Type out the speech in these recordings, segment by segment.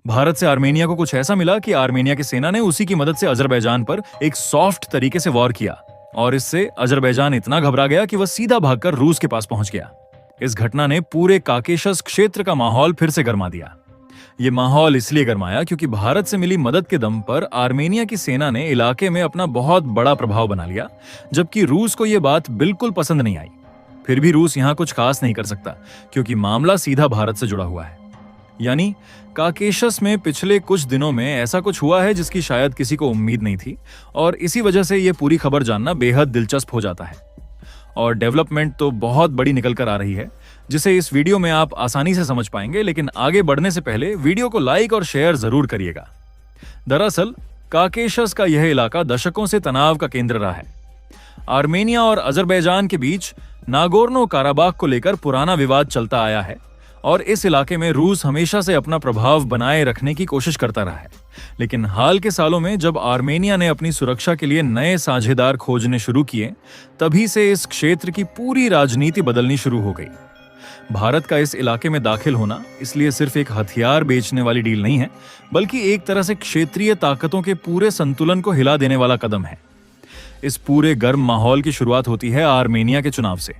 भारत से आर्मेनिया को कुछ ऐसा मिला कि आर्मेनिया की सेना ने उसी की मदद से अजरबैजान पर एक सॉफ्ट तरीके से वॉर किया और इससे अजरबैजान इतना घबरा गया कि वह सीधा भागकर रूस के पास पहुंच गया। इस घटना ने पूरे काकेशस क्षेत्र का माहौल फिर से गरमा दिया। ये माहौल इसलिए गरमाया क्योंकि भारत से मिली मदद के दम पर आर्मेनिया की सेना ने इलाके में अपना बहुत बड़ा प्रभाव बना लिया, जबकि रूस को यह बात बिल्कुल पसंद नहीं आई। फिर भी रूस यहां कुछ खास नहीं कर सकता क्योंकि मामला सीधा भारत से जुड़ा हुआ है। यानी काकेशस में पिछले कुछ दिनों में ऐसा कुछ हुआ है जिसकी शायद किसी को उम्मीद नहीं थी और इसी वजह से यह पूरी खबर जानना बेहद दिलचस्प हो जाता है। और डेवलपमेंट तो बहुत बड़ी निकल कर आ रही है जिसे इस वीडियो में आप आसानी से समझ पाएंगे, लेकिन आगे बढ़ने से पहले वीडियो को लाइक और शेयर जरूर करिएगा। दरअसल काकेशस का यह इलाका दशकों से तनाव का केंद्र रहा है। आर्मेनिया और अजरबैजान के बीच नागोर्नो काराबाख को लेकर पुराना विवाद चलता आया है और इस इलाके में रूस हमेशा से अपना प्रभाव बनाए रखने की कोशिश करता रहा है। लेकिन हाल के सालों में जब आर्मेनिया ने अपनी सुरक्षा के लिए नए साझेदार खोजने शुरू किए, तभी से इस क्षेत्र की पूरी राजनीति बदलनी शुरू हो गई। भारत का इस इलाके में दाखिल होना इसलिए सिर्फ एक हथियार बेचने वाली डील नहीं है, बल्कि एक तरह से क्षेत्रीय ताकतों के पूरे संतुलन को हिला देने वाला कदम है। इस पूरे गर्म माहौल की शुरुआत होती है आर्मेनिया के चुनाव से।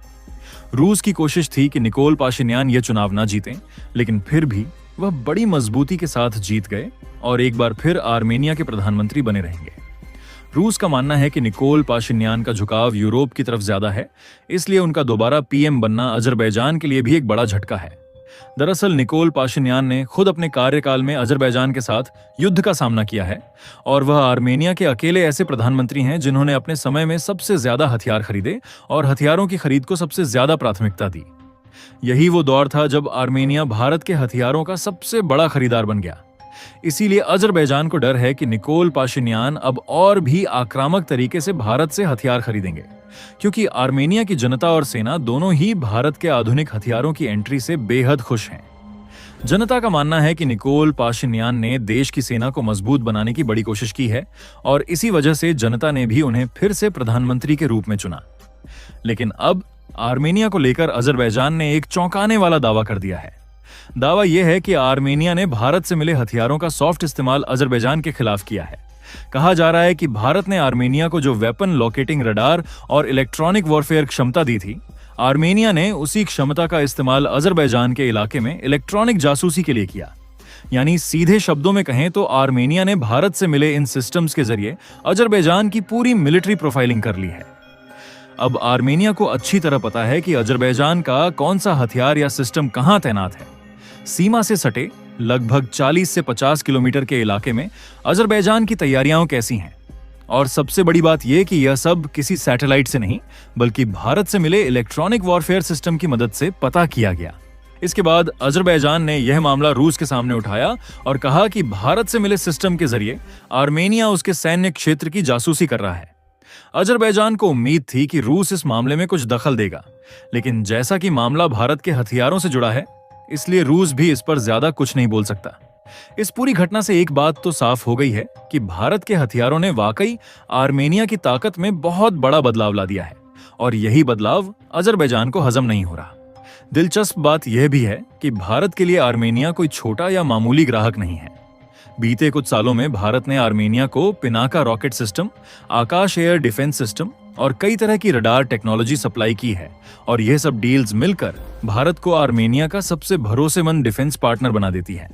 रूस की कोशिश थी कि निकोल पाशिन्यान ये चुनाव ना जीतें, लेकिन फिर भी वह बड़ी मजबूती के साथ जीत गए और एक बार फिर आर्मेनिया के प्रधानमंत्री बने रहेंगे। रूस का मानना है कि निकोल पाशिन्यान का झुकाव यूरोप की तरफ ज्यादा है, इसलिए उनका दोबारा पीएम बनना अजरबैजान के लिए भी एक बड़ा झटका है। दरअसल निकोल पाशिन्यान ने खुद अपने कार्यकाल में अजरबैजान के साथ युद्ध का सामना किया है और वह आर्मेनिया के अकेले ऐसे प्रधानमंत्री हैं जिन्होंने अपने समय में सबसे ज्यादा हथियार खरीदे और हथियारों की खरीद को सबसे ज्यादा प्राथमिकता दी। यही वो दौर था जब आर्मेनिया भारत के हथियारों का सबसे बड़ा खरीदार बन गया। इसीलिए अजरबैजान को डर है कि निकोल पाशिन्यान अब और भी आक्रामक तरीके से भारत से हथियार खरीदेंगे, क्योंकि आर्मेनिया की जनता और सेना दोनों ही भारत के आधुनिक हथियारों की एंट्री से बेहद खुश हैं। जनता का मानना है कि निकोल पाशिन्यान ने देश की सेना को मजबूत बनाने की बड़ी कोशिश की है और इसी वजह से जनता ने भी उन्हें फिर से प्रधानमंत्री के रूप में चुना। लेकिन अब आर्मेनिया को लेकर अजरबैजान ने एक चौंकाने वाला दावा कर दिया है। दावा यह है कि आर्मेनिया ने भारत से मिले हथियारों का सॉफ्ट इस्तेमाल अजरबैजान के खिलाफ किया है। कहा जा रहा है कि भारत ने आर्मेनिया को जो वेपन लोकेटिंग रडार और इलेक्ट्रॉनिक वॉरफेयर क्षमता दी थी, आर्मेनिया ने उसी क्षमता का इस्तेमाल अजरबैजान के इलाके में इलेक्ट्रॉनिक जासूसी के लिए किया। यानी सीधे शब्दों में कहें तो आर्मेनिया ने भारत से मिले इन सिस्टम्स के जरिए अजरबैजान की पूरी मिलिट्री प्रोफाइलिंग कर ली है। अब आर्मेनिया को अच्छी तरह पता है कि अजरबैजान का कौन सा हथियार या सिस्टम कहां तैनात है। सीमा से सटे लगभग 40 से 50 किलोमीटर के इलाके में अजरबैजान की तैयारियां कैसी हैं, और सबसे बड़ी बात यह कि यह सब किसी सैटेलाइट से नहीं बल्कि भारत से मिले इलेक्ट्रॉनिक वॉरफेयर सिस्टम की मदद से पता किया गया। इसके बाद अजरबैजान ने यह मामला रूस के सामने उठाया और कहा कि भारत से मिले सिस्टम के जरिए आर्मेनिया उसके सैन्य क्षेत्र की जासूसी कर रहा है। अजरबैजान को उम्मीद थी कि रूस इस मामले में कुछ दखल देगा, लेकिन जैसा कि मामला भारत के हथियारों से जुड़ा है, इसलिए रूस भी इस पर ज्यादा कुछ नहीं बोल सकता। इस पूरी घटना से एक बात तो साफ हो गई है कि भारत के हथियारों ने वाकई आर्मेनिया की ताकत में बहुत बड़ा बदलाव ला दिया है और यही बदलाव अजरबैजान को हजम नहीं हो रहा। दिलचस्प बात यह भी है कि भारत के लिए आर्मेनिया कोई छोटा या मामूली ग्राहक नहीं है। बीते कुछ सालों में भारत ने आर्मेनिया को पिनाका रॉकेट सिस्टम, आकाश एयर डिफेंस सिस्टम और कई तरह की रडार टेक्नोलॉजी सप्लाई की है और यह सब डील्स मिलकर भारत को आर्मेनिया का सबसे भरोसेमंद डिफेंस पार्टनर बना देती है।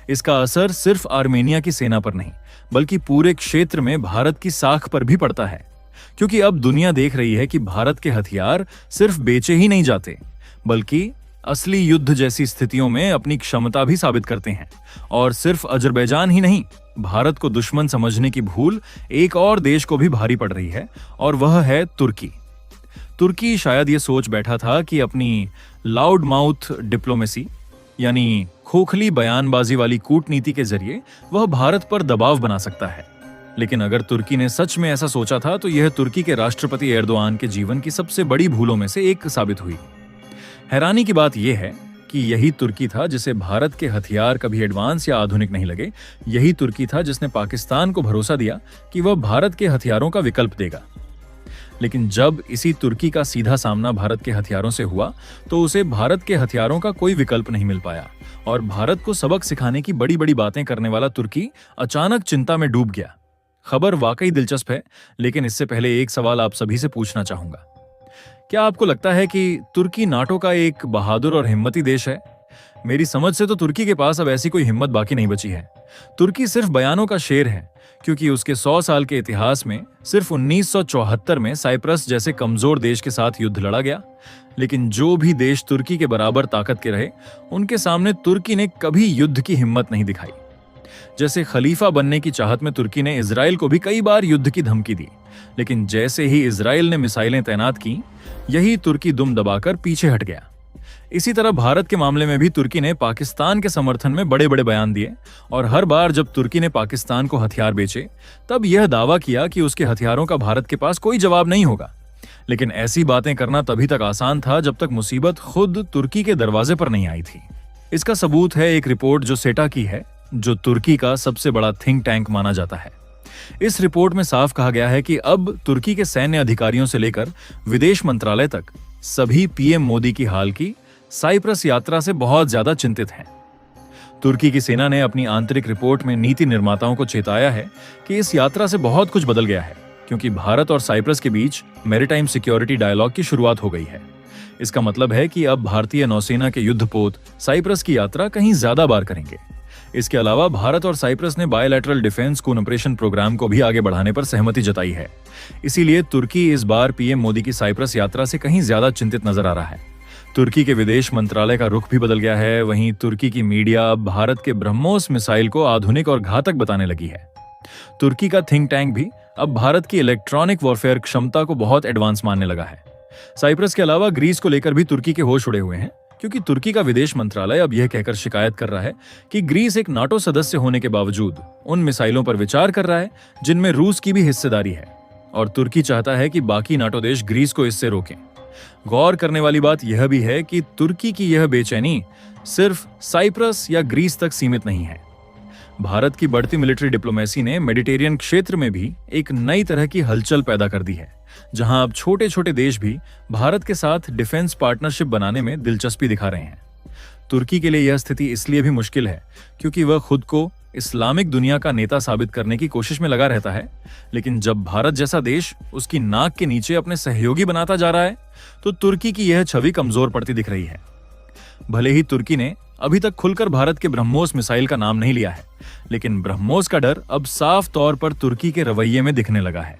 इसका असर सिर्फ आर्मेनिया की सेना पर नहीं बल्कि पूरे क्षेत्र में भारत की साख पर भी पड़ता है, क्योंकि अब दुनिया देख रही है कि भारत के हथियार सिर्फ बेचे ही नहीं जाते बल्कि असली युद्ध जैसी स्थितियों में अपनी क्षमता भी साबित करते हैं। और सिर्फ अजरबैजान ही नहीं, भारत को दुश्मन समझने की भूल एक और देश को भी भारी पड़ रही है और वह है तुर्की। तुर्की शायद ये सोच बैठा था कि अपनी लाउड माउथ डिप्लोमेसी यानी खोखली बयानबाजी वाली कूटनीति के जरिए वह भारत पर दबाव बना सकता है। लेकिन अगर तुर्की ने सच में ऐसा सोचा था तो यह तुर्की के राष्ट्रपति एर्दोआन के जीवन की सबसे बड़ी भूलों में से एक साबित हुई। हैरानी की बात यह है कि यही तुर्की था जिसे भारत के हथियार कभी एडवांस या आधुनिक नहीं लगे। यही तुर्की था जिसने पाकिस्तान को भरोसा दिया कि वह भारत के हथियारों का विकल्प देगा। लेकिन जब इसी तुर्की का सीधा सामना भारत के हथियारों से हुआ तो उसे भारत के हथियारों का कोई विकल्प नहीं मिल पाया और भारत को सबक सिखाने की बड़ी बड़ी बातें करने वाला तुर्की अचानक चिंता में डूब गया। खबर वाकई दिलचस्प है, लेकिन इससे पहले एक सवाल आप सभी से पूछना चाहूंगा। क्या आपको लगता है कि तुर्की नाटो का एक बहादुर और हिम्मती देश है? मेरी समझ से तो तुर्की के पास अब ऐसी कोई हिम्मत बाकी नहीं बची है। तुर्की सिर्फ बयानों का शेर है, क्योंकि उसके 100 साल के इतिहास में सिर्फ 1974 में साइप्रस जैसे कमजोर देश के साथ युद्ध लड़ा गया। लेकिन जो भी देश तुर्की के बराबर ताकत के रहे, उनके सामने तुर्की ने कभी युद्ध की हिम्मत नहीं दिखाई। जैसे खलीफा बनने की चाहत में तुर्की ने इजराइल को भी कई बार युद्ध की धमकी दी, लेकिन जैसे ही इजराइल ने मिसाइलें तैनात की, यही तुर्की दुम दबाकर पीछे हट गया। इसी तरह भारत के मामले में भी तुर्की ने पाकिस्तान के समर्थन में बड़े बड़े बयान दिए और हर बार जब तुर्की ने पाकिस्तान को हथियार बेचे, तब यह दावा किया कि उसके हथियारों का भारत के पास कोई जवाब नहीं होगा। लेकिन ऐसी बातें करना तभी तक आसान था जब तक मुसीबत खुद तुर्की के दरवाजे पर नहीं आई थी। इसका सबूत है एक रिपोर्ट जो सेटा की है, जो तुर्की का सबसे बड़ा थिंक टैंक माना जाता है। इस रिपोर्ट में साफ कहा गया है कि अब तुर्की के सैन्य अधिकारियों से लेकर विदेश मंत्रालय तक सभी पीएम मोदी की हाल की साइप्रस यात्रा से बहुत ज्यादा चिंतित हैं। तुर्की की सेना ने अपनी आंतरिक रिपोर्ट में नीति निर्माताओं को चेताया है कि इस यात्रा से बहुत कुछ बदल गया है, क्योंकि भारत और साइप्रस के बीच मैरीटाइम सिक्योरिटी डायलॉग की शुरुआत हो गई है। इसका मतलब है कि अब भारतीय नौसेना के युद्धपोत साइप्रस की यात्रा कहीं ज्यादा बार करेंगे। इसके अलावा भारत और साइप्रस ने बायलैटरल डिफेंस कूनऑपरेशन प्रोग्राम को भी आगे बढ़ाने पर सहमति जताई है। इसीलिए तुर्की इस बार पीएम मोदी की साइप्रस यात्रा से कहीं ज्यादा चिंतित नजर आ रहा है। तुर्की के विदेश मंत्रालय का रुख भी बदल गया है। वहीं तुर्की की मीडिया अब भारत के ब्रह्मोस मिसाइल को आधुनिक और घातक बताने लगी है। तुर्की का थिंक टैंक भी अब भारत की इलेक्ट्रॉनिक वॉरफेयर क्षमता को बहुत एडवांस मानने लगा है। साइप्रस के अलावा ग्रीस को लेकर भी तुर्की के होश उड़े हुए हैं, क्योंकि तुर्की का विदेश मंत्रालय अब यह कहकर शिकायत कर रहा है कि ग्रीस एक नाटो सदस्य होने के बावजूद उन मिसाइलों पर विचार कर रहा है जिनमें रूस की भी हिस्सेदारी है, और तुर्की चाहता है कि बाकी नाटो देश ग्रीस को इससे रोकें। गौर करने वाली बात यह भी है कि तुर्की की यह बेचैनी सिर्फ साइप्रस या ग्रीस तक सीमित नहीं है। भारत की बढ़ती मिलिट्री डिप्लोमेसी ने मेडिटेरियन क्षेत्र में भी एक नई तरह की हलचल पैदा कर दी है, जहां अब छोटे छोटे देश भी भारत के साथ डिफेंस पार्टनरशिप बनाने में दिलचस्पी दिखा रहे हैं। तुर्की के लिए यह स्थिति इसलिए भी मुश्किल है क्योंकि वह खुद को इस्लामिक दुनिया का नेता साबित करने की कोशिश में लगा रहता है, लेकिन जब भारत जैसा देश उसकी नाक के नीचे अपने सहयोगी बनाता जा रहा है, तो तुर्की की यह छवि कमजोर पड़ती दिख रही है। भले ही तुर्की ने अभी तक खुलकर भारत के ब्रह्मोस मिसाइल का नाम नहीं लिया है, लेकिन ब्रह्मोस का डर अब साफ तौर पर तुर्की के रवैये में दिखने लगा है।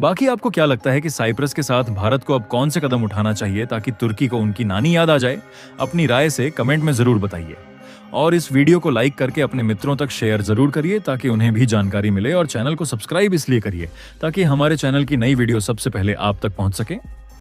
बाकी आपको क्या लगता है कि साइप्रस के साथ भारत को अब कौन से कदम उठाना चाहिए ताकि तुर्की को उनकी नानी याद आ जाए? अपनी राय से कमेंट में जरूर बताइए, और इस वीडियो को लाइक करके अपने मित्रों तक शेयर जरूर करिए ताकि उन्हें भी जानकारी मिले, और चैनल को सब्सक्राइब इसलिए करिए ताकि हमारे चैनल की नई वीडियो सबसे पहले आप तक पहुंच सके।